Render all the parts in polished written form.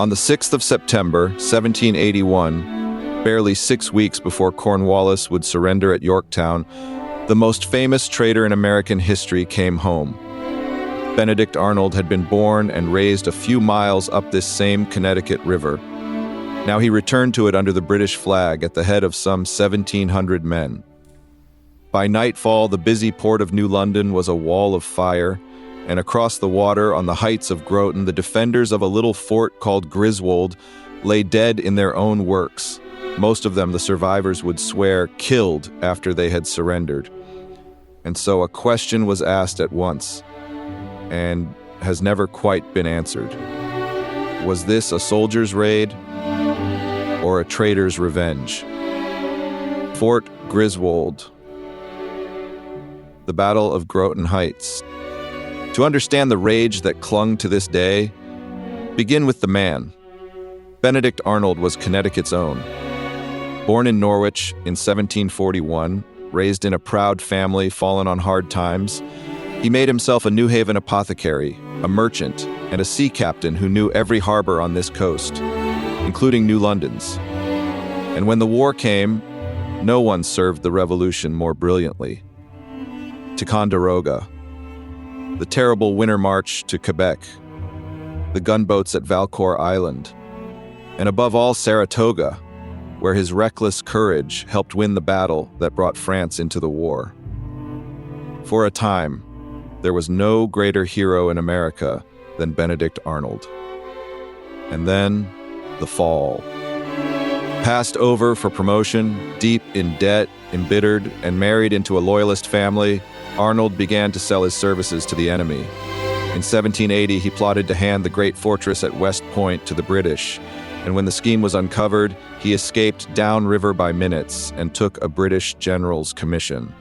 On the 6th of September, 1781, barely 6 weeks before Cornwallis would surrender at Yorktown, the most famous traitor in American history came home. Benedict Arnold had been born and raised a few miles up this same Connecticut River. Now he returned to it under the British flag at the head of some 1,700 men. By nightfall, the busy port of New London was a wall of fire, and across the water on the heights of Groton, the defenders of a little fort called Griswold lay dead in their own works. Most of them, the survivors would swear, killed after they had surrendered. And so a question was asked at once, and has never quite been answered. Was this a soldier's raid or a traitor's revenge? Fort Griswold, the Battle of Groton Heights. To understand the rage that clung to this day, begin with the man. Benedict Arnold was Connecticut's own. Born in Norwich in 1741, raised in a proud family fallen on hard times, he made himself a New Haven apothecary, a merchant, and a sea captain who knew every harbor on this coast, including New London's. And when the war came, no one served the Revolution more brilliantly. Ticonderoga, the terrible winter march to Quebec, the gunboats at Valcour Island, and above all Saratoga, where his reckless courage helped win the battle that brought France into the war. For a time, there was no greater hero in America than Benedict Arnold. And then, the fall. Passed over for promotion, deep in debt, embittered, and married into a Loyalist family, Arnold began to sell his services to the enemy. In 1780, he plotted to hand the great fortress at West Point to the British, and when the scheme was uncovered, he escaped downriver by minutes and took a British general's commission.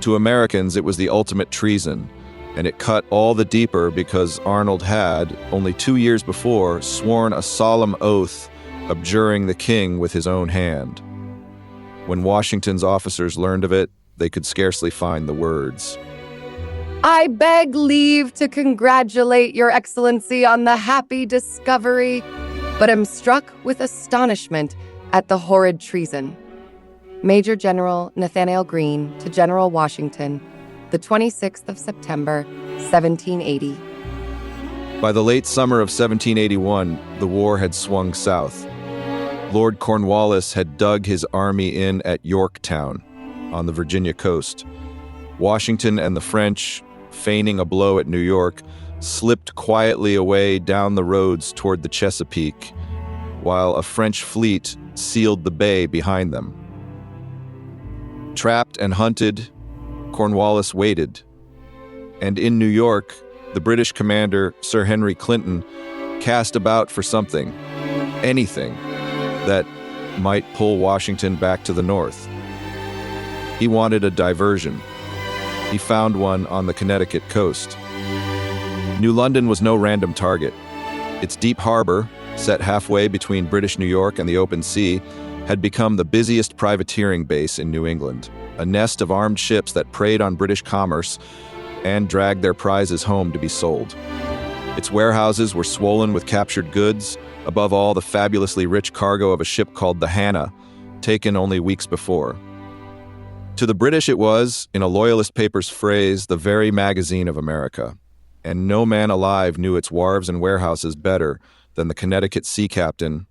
To Americans, it was the ultimate treason, and it cut all the deeper because Arnold had, only 2 years before, sworn a solemn oath abjuring the king with his own hand. When Washington's officers learned of it, they could scarcely find the words. I beg leave to congratulate your excellency on the happy discovery, but am struck with astonishment at the horrid treason. Major General Nathanael Greene to General Washington, the 26th of September, 1780. By the late summer of 1781, the war had swung south. Lord Cornwallis had dug his army in at Yorktown on the Virginia coast. Washington and the French, feigning a blow at New York, slipped quietly away down the roads toward the Chesapeake, while a French fleet sealed the bay behind them. Trapped and hunted, Cornwallis waited. And in New York, the British commander, Sir Henry Clinton, cast about for something, anything, that might pull Washington back to the north. He wanted a diversion. He found one on the Connecticut coast. New London was no random target. Its deep harbor, set halfway between British New York and the open sea, had become the busiest privateering base in New England, a nest of armed ships that preyed on British commerce and dragged their prizes home to be sold. Its warehouses were swollen with captured goods, above all the fabulously rich cargo of a ship called the Hannah, taken only weeks before. To the British it was, in a Loyalist paper's phrase, the very magazine of America. And no man alive knew its wharves and warehouses better than the Connecticut sea captain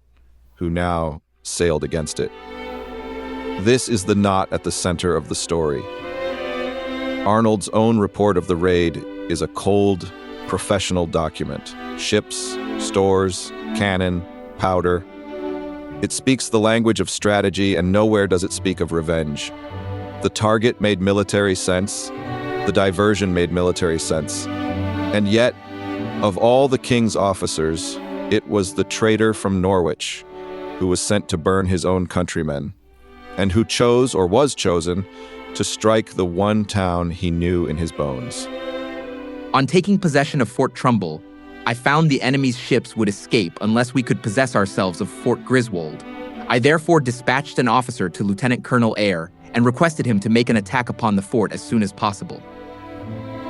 who now sailed against it. This is the knot at the center of the story. Arnold's own report of the raid is a cold, professional document. Ships, stores, cannon, powder. It speaks the language of strategy, and nowhere does it speak of revenge. The target made military sense. The diversion made military sense. And yet, of all the king's officers, it was the traitor from Norwich who was sent to burn his own countrymen, and who chose, or was chosen, to strike the one town he knew in his bones. On taking possession of Fort Trumbull, I found the enemy's ships would escape unless we could possess ourselves of Fort Griswold. I therefore dispatched an officer to Lieutenant Colonel Eyre and requested him to make an attack upon the fort as soon as possible.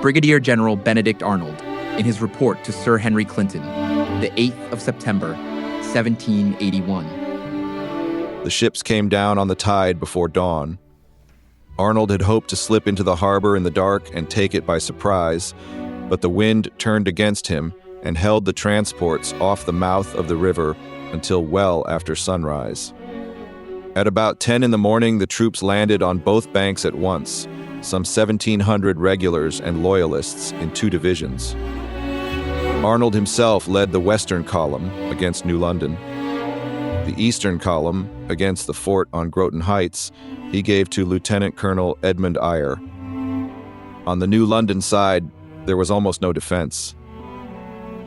Brigadier General Benedict Arnold, in his report to Sir Henry Clinton, the 8th of September, 1781. The ships came down on the tide before dawn. Arnold had hoped to slip into the harbor in the dark and take it by surprise, but the wind turned against him and held the transports off the mouth of the river until well after sunrise. At about 10 in the morning, the troops landed on both banks at once, some 1,700 regulars and Loyalists in 2 divisions. Arnold himself led the western column against New London. The eastern column, against the fort on Groton Heights, he gave to Lieutenant Colonel Edmund Eyre. On the New London side, there was almost no defense.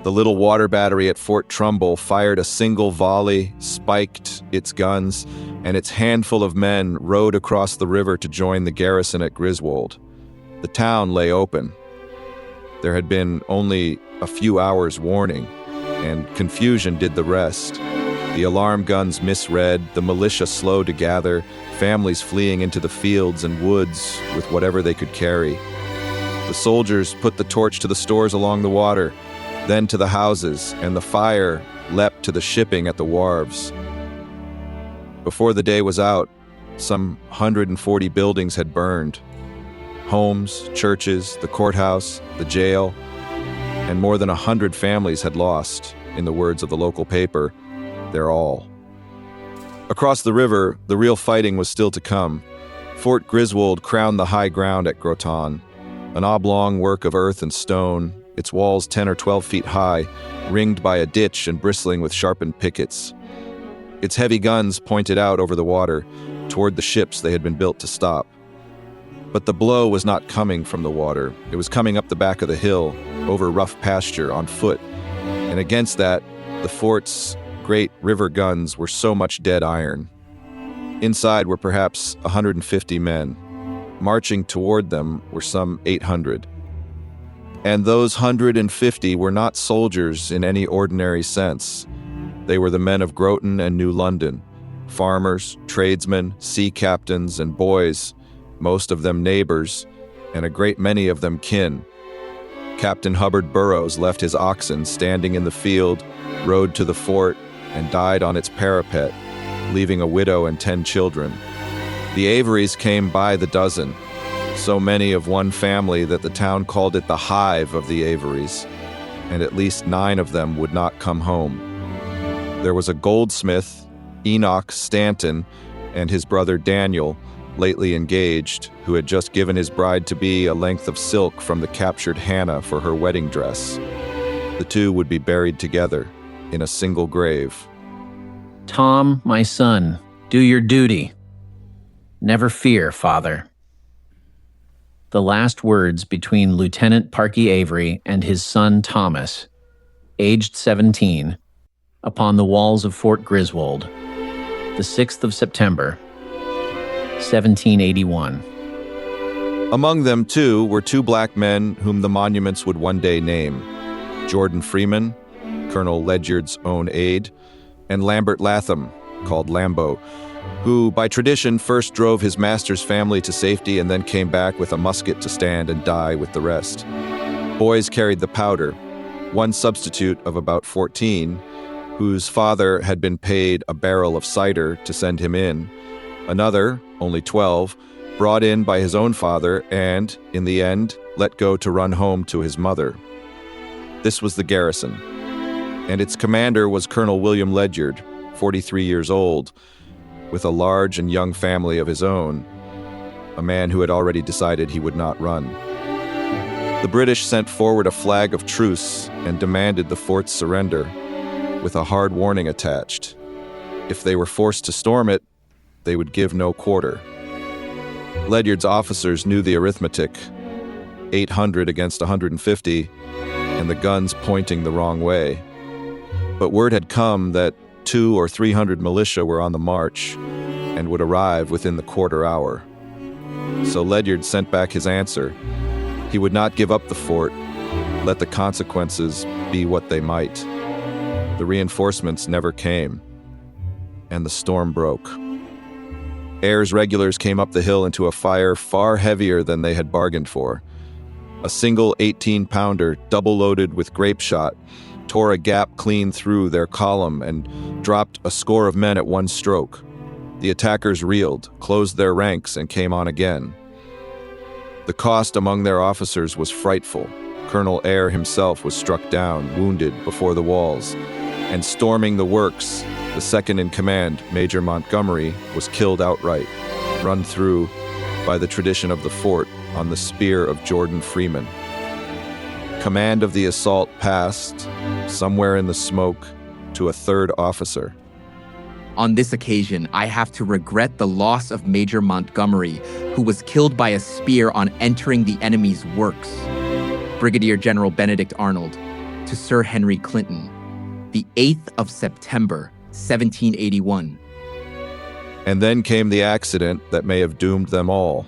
The little water battery at Fort Trumbull fired a single volley, spiked its guns, and its handful of men rowed across the river to join the garrison at Griswold. The town lay open. There had been only a few hours' warning, and confusion did the rest. The alarm guns misread, the militia slow to gather, families fleeing into the fields and woods with whatever they could carry. The soldiers put the torch to the stores along the water, then to the houses, and the fire leapt to the shipping at the wharves. Before the day was out, some 140 buildings had burned. Homes, churches, the courthouse, the jail, and more than 100 families had lost, in the words of the local paper, their all. Across the river, the real fighting was still to come. Fort Griswold crowned the high ground at Groton, an oblong work of earth and stone, its walls 10 or 12 feet high, ringed by a ditch and bristling with sharpened pickets. Its heavy guns pointed out over the water, toward the ships they had been built to stop. But the blow was not coming from the water. It was coming up the back of the hill, over rough pasture, on foot. And against that, the fort's great river guns were so much dead iron. Inside were perhaps 150 men. Marching toward them were some 800. And those 150 were not soldiers in any ordinary sense. They were the men of Groton and New London, farmers, tradesmen, sea captains, and boys, most of them neighbors, and a great many of them kin. Captain Hubbard Burroughs left his oxen standing in the field, rode to the fort, and died on its parapet, leaving a widow and 10 children. The Averys came by the dozen, so many of one family that the town called it the hive of the Averys, and at least 9 of them would not come home. There was a goldsmith, Enoch Stanton, and his brother Daniel, lately engaged, who had just given his bride-to-be a length of silk from the captured Hannah for her wedding dress. The 2 would be buried together in a single grave. Tom, my son, do your duty. Never fear, father. The last words between Lieutenant Parky Avery and his son Thomas, aged 17, upon the walls of Fort Griswold, the 6th of September, 1781. Among them, too, were 2 black men whom the monuments would one day name: Jordan Freeman, Colonel Ledyard's own aide, and Lambert Latham, called Lambo, who by tradition first drove his master's family to safety and then came back with a musket to stand and die with the rest. Boys carried the powder, one substitute of about 14, whose father had been paid a barrel of cider to send him in, another, only 12, brought in by his own father and, in the end, let go to run home to his mother. This was the garrison, and its commander was Colonel William Ledyard, 43 years old, with a large and young family of his own, a man who had already decided he would not run. The British sent forward a flag of truce and demanded the fort's surrender, with a hard warning attached. If they were forced to storm it, they would give no quarter. Ledyard's officers knew the arithmetic: 800 against 150, and the guns pointing the wrong way. But word had come that 200 or 300 militia were on the march and would arrive within the quarter hour. So Ledyard sent back his answer. He would not give up the fort, let the consequences be what they might. The reinforcements never came, and the storm broke. Eyre's regulars came up the hill into a fire far heavier than they had bargained for. A single 18-pounder, double-loaded with grape shot, tore a gap clean through their column and dropped a score of men at one stroke. The attackers reeled, closed their ranks, and came on again. The cost among their officers was frightful. Colonel Eyre himself was struck down, wounded, before the walls, and storming the works, the second in command, Major Montgomery, was killed outright, run through by the tradition of the fort on the spear of Jordan Freeman. Command of the assault passed, somewhere in the smoke, to a third officer. On this occasion, I have to regret the loss of Major Montgomery, who was killed by a spear on entering the enemy's works. Brigadier General Benedict Arnold, to Sir Henry Clinton, the 8th of September, 1781. And then came the accident that may have doomed them all.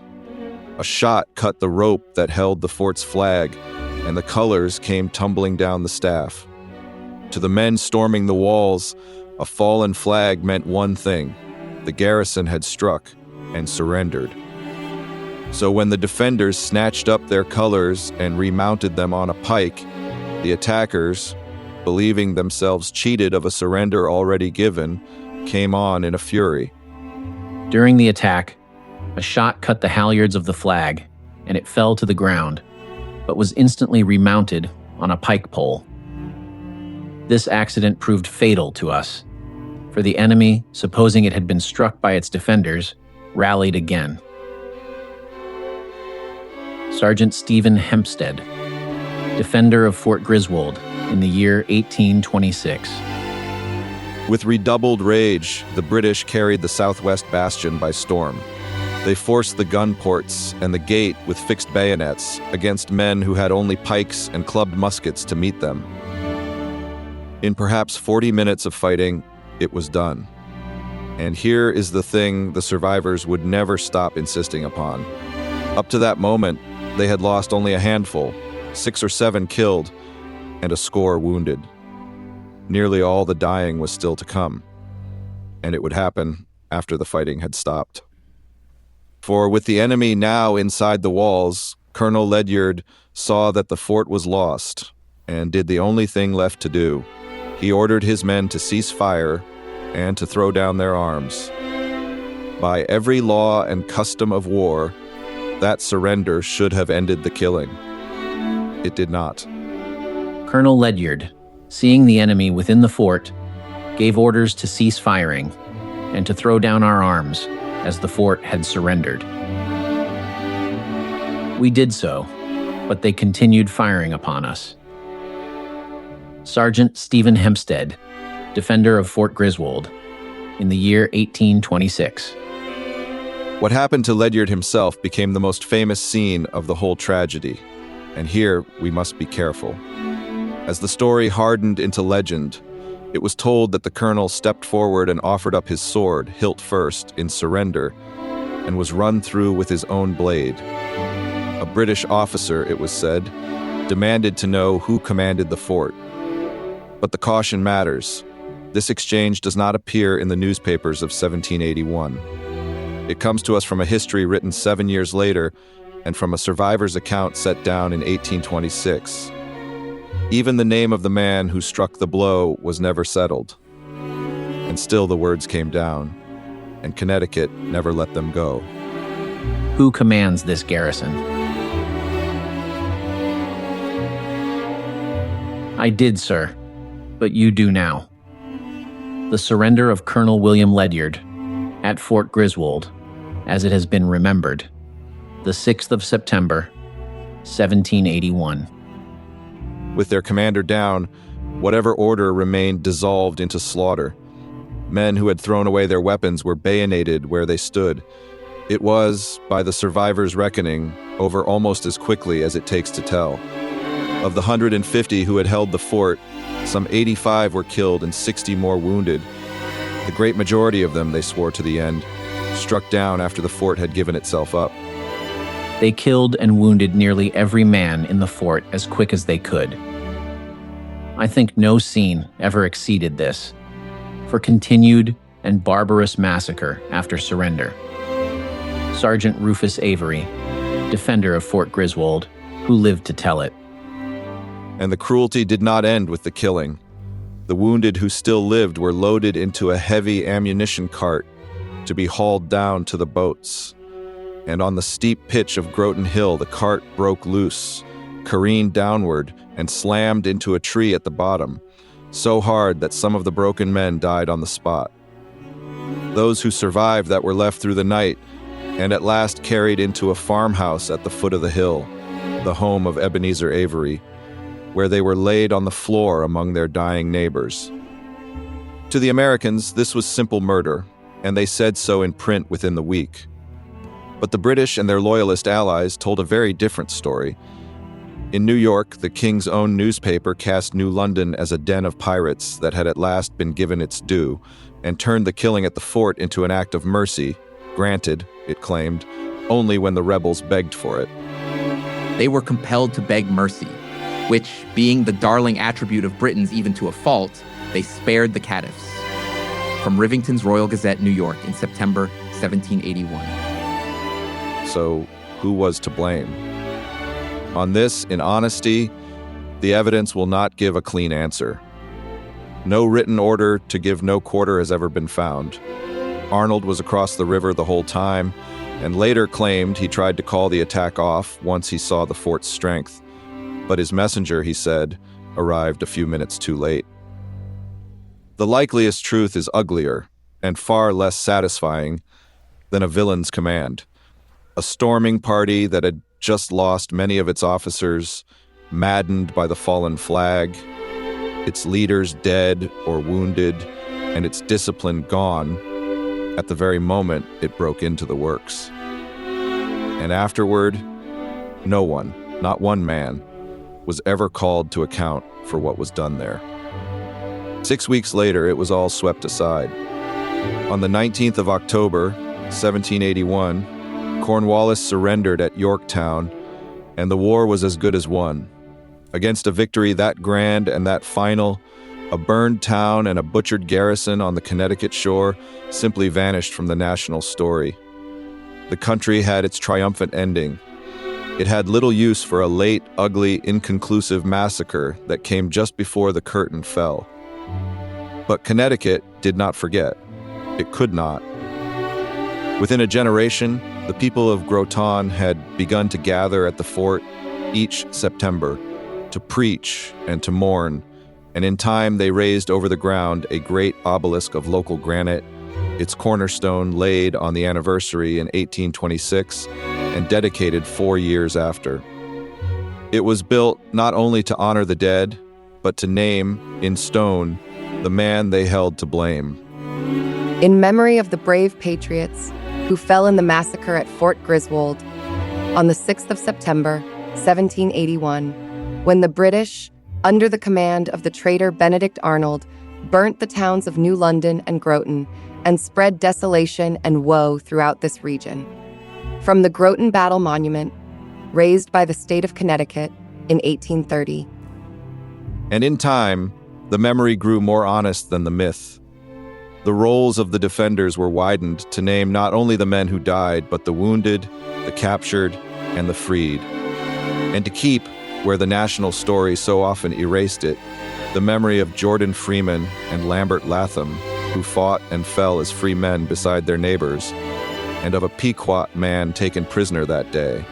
A shot cut the rope that held the fort's flag, and the colors came tumbling down the staff. To the men storming the walls, a fallen flag meant one thing: the garrison had struck and surrendered. So when the defenders snatched up their colors and remounted them on a pike, the attackers, believing themselves cheated of a surrender already given, came on in a fury. During the attack, a shot cut the halyards of the flag, and it fell to the ground, but was instantly remounted on a pike pole. This accident proved fatal to us, for the enemy, supposing it had been struck by its defenders, rallied again. Sergeant Stephen Hempstead, defender of Fort Griswold in the year 1826. With redoubled rage, the British carried the southwest bastion by storm. They forced the gun ports and the gate with fixed bayonets against men who had only pikes and clubbed muskets to meet them. In perhaps 40 minutes of fighting, it was done. And here is the thing the survivors would never stop insisting upon. Up to that moment, they had lost only a handful, 6 or 7 killed, and a score wounded. Nearly all the dying was still to come, and it would happen after the fighting had stopped. For with the enemy now inside the walls, Colonel Ledyard saw that the fort was lost, and did the only thing left to do. He ordered his men to cease fire and to throw down their arms. By every law and custom of war, that surrender should have ended the killing. It did not. Colonel Ledyard, seeing the enemy within the fort, gave orders to cease firing and to throw down our arms, as the fort had surrendered. We did so, but they continued firing upon us. Sergeant Stephen Hempstead, defender of Fort Griswold, in the year 1826. What happened to Ledyard himself became the most famous scene of the whole tragedy, and here we must be careful. As the story hardened into legend, it was told that the colonel stepped forward and offered up his sword, hilt first, in surrender, and was run through with his own blade. A British officer, it was said, demanded to know who commanded the fort. But the caution matters. This exchange does not appear in the newspapers of 1781. It comes to us from a history written 7 years later and from a survivor's account set down in 1826. Even the name of the man who struck the blow was never settled. And still the words came down, and Connecticut never let them go. Who commands this garrison? I did, sir, but you do now. The surrender of Colonel William Ledyard at Fort Griswold, as it has been remembered, the 6th of September, 1781. With their commander down, whatever order remained dissolved into slaughter. Men who had thrown away their weapons were bayoneted where they stood. It was, by the survivors' reckoning, over almost as quickly as it takes to tell. Of the 150 who had held the fort, some 85 were killed and 60 more wounded. The great majority of them, they swore to the end, struck down after the fort had given itself up. They killed and wounded nearly every man in the fort as quick as they could. I think no scene ever exceeded this, for continued and barbarous massacre after surrender. Sergeant Rufus Avery, defender of Fort Griswold, who lived to tell it. And the cruelty did not end with the killing. The wounded who still lived were loaded into a heavy ammunition cart to be hauled down to the boats. And on the steep pitch of Groton Hill, the cart broke loose, careened downward, and slammed into a tree at the bottom, so hard that some of the broken men died on the spot. Those who survived that were left through the night and at last carried into a farmhouse at the foot of the hill, the home of Ebenezer Avery, where they were laid on the floor among their dying neighbors. To the Americans, this was simple murder, and they said so in print within the week. But the British and their Loyalist allies told a very different story. In New York, the King's own newspaper cast New London as a den of pirates that had at last been given its due, and turned the killing at the fort into an act of mercy, granted, it claimed, only when the rebels begged for it. They were compelled to beg mercy, which, being the darling attribute of Britons even to a fault, they spared the caitiffs. From Rivington's Royal Gazette, New York, in September 1781. So, who was to blame? On this, in honesty, the evidence will not give a clean answer. No written order to give no quarter has ever been found. Arnold was across the river the whole time, and later claimed he tried to call the attack off once he saw the fort's strength. But his messenger, he said, arrived a few minutes too late. The likeliest truth is uglier and far less satisfying than a villain's command. A storming party that had just lost many of its officers, maddened by the fallen flag, its leaders dead or wounded, and its discipline gone at the very moment it broke into the works. And afterward, no one, not one man, was ever called to account for what was done there. 6 weeks later, it was all swept aside. On the 19th of October, 1781, Cornwallis surrendered at Yorktown, and the war was as good as won. Against a victory that grand and that final, a burned town and a butchered garrison on the Connecticut shore simply vanished from the national story. The country had its triumphant ending. It had little use for a late, ugly, inconclusive massacre that came just before the curtain fell. But Connecticut did not forget. It could not. Within a generation, the people of Groton had begun to gather at the fort each September to preach and to mourn, and in time they raised over the ground a great obelisk of local granite, its cornerstone laid on the anniversary in 1826 and dedicated 4 years after. It was built not only to honor the dead, but to name, in stone, the man they held to blame. In memory of the brave patriots who fell in the massacre at Fort Griswold on the 6th of September, 1781, when the British, under the command of the traitor Benedict Arnold, burnt the towns of New London and Groton and spread desolation and woe throughout this region. From the Groton Battle Monument, raised by the state of Connecticut in 1830. And in time, the memory grew more honest than the myth. The roles of the defenders were widened to name not only the men who died, but the wounded, the captured, and the freed. And to keep, where the national story so often erased it, the memory of Jordan Freeman and Lambert Latham, who fought and fell as free men beside their neighbors, and of a Pequot man taken prisoner that day.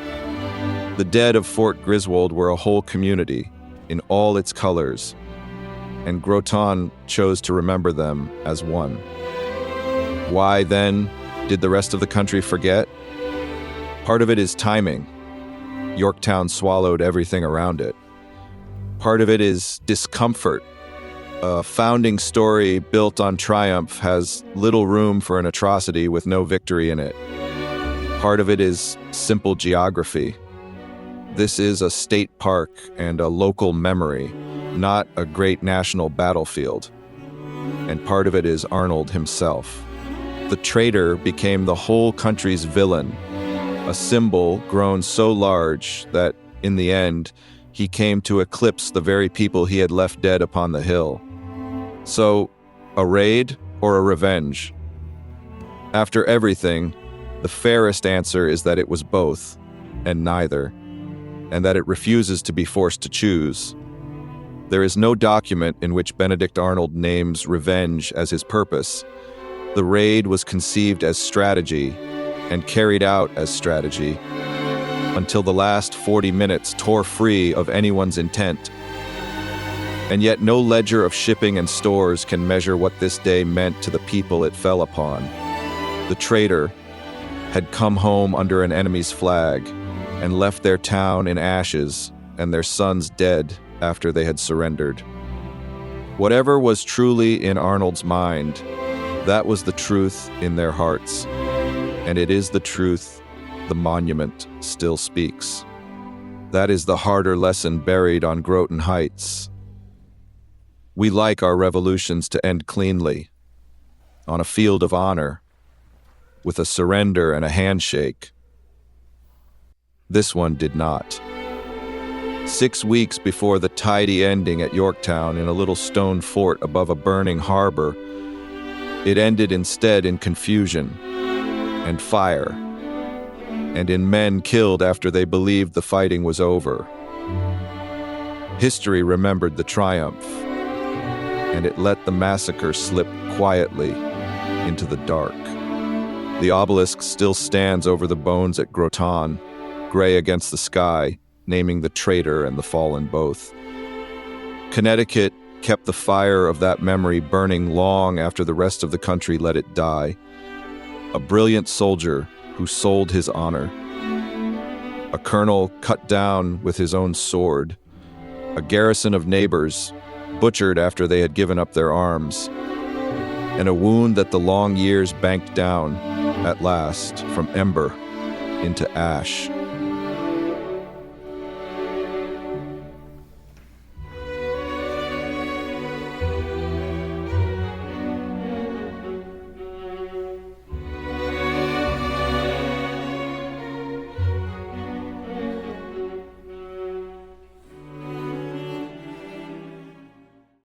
The dead of Fort Griswold were a whole community, in all its colors, and Groton chose to remember them as one. Why, then, did the rest of the country forget? Part of it is timing. Yorktown swallowed everything around it. Part of it is discomfort. A founding story built on triumph has little room for an atrocity with no victory in it. Part of it is simple geography. This is a state park and a local memory, not a great national battlefield. And part of it is Arnold himself. The traitor became the whole country's villain, a symbol grown so large that, in the end, he came to eclipse the very people he had left dead upon the hill. So, a raid or a revenge? After everything, the fairest answer is that it was both, and neither, and that it refuses to be forced to choose. There is no document in which Benedict Arnold names revenge as his purpose. The raid was conceived as strategy and carried out as strategy until the last 40 minutes tore free of anyone's intent. And yet no ledger of shipping and stores can measure what this day meant to the people it fell upon. The traitor had come home under an enemy's flag and left their town in ashes and their sons dead after they had surrendered. Whatever was truly in Arnold's mind, that was the truth in their hearts. And it is the truth the monument still speaks. That is the harder lesson buried on Groton Heights. We like our revolutions to end cleanly, on a field of honor, with a surrender and a handshake. This one did not. 6 weeks before the tidy ending at Yorktown in a little stone fort above a burning harbor, it ended instead in confusion and fire, and in men killed after they believed the fighting was over. History remembered the triumph, and it let the massacre slip quietly into the dark. The obelisk still stands over the bones at Groton, gray against the sky, naming the traitor and the fallen both. Connecticut kept the fire of that memory burning long after the rest of the country let it die. A brilliant soldier who sold his honor. A colonel cut down with his own sword. A garrison of neighbors butchered after they had given up their arms. And a wound that the long years banked down, at last, from ember into ash.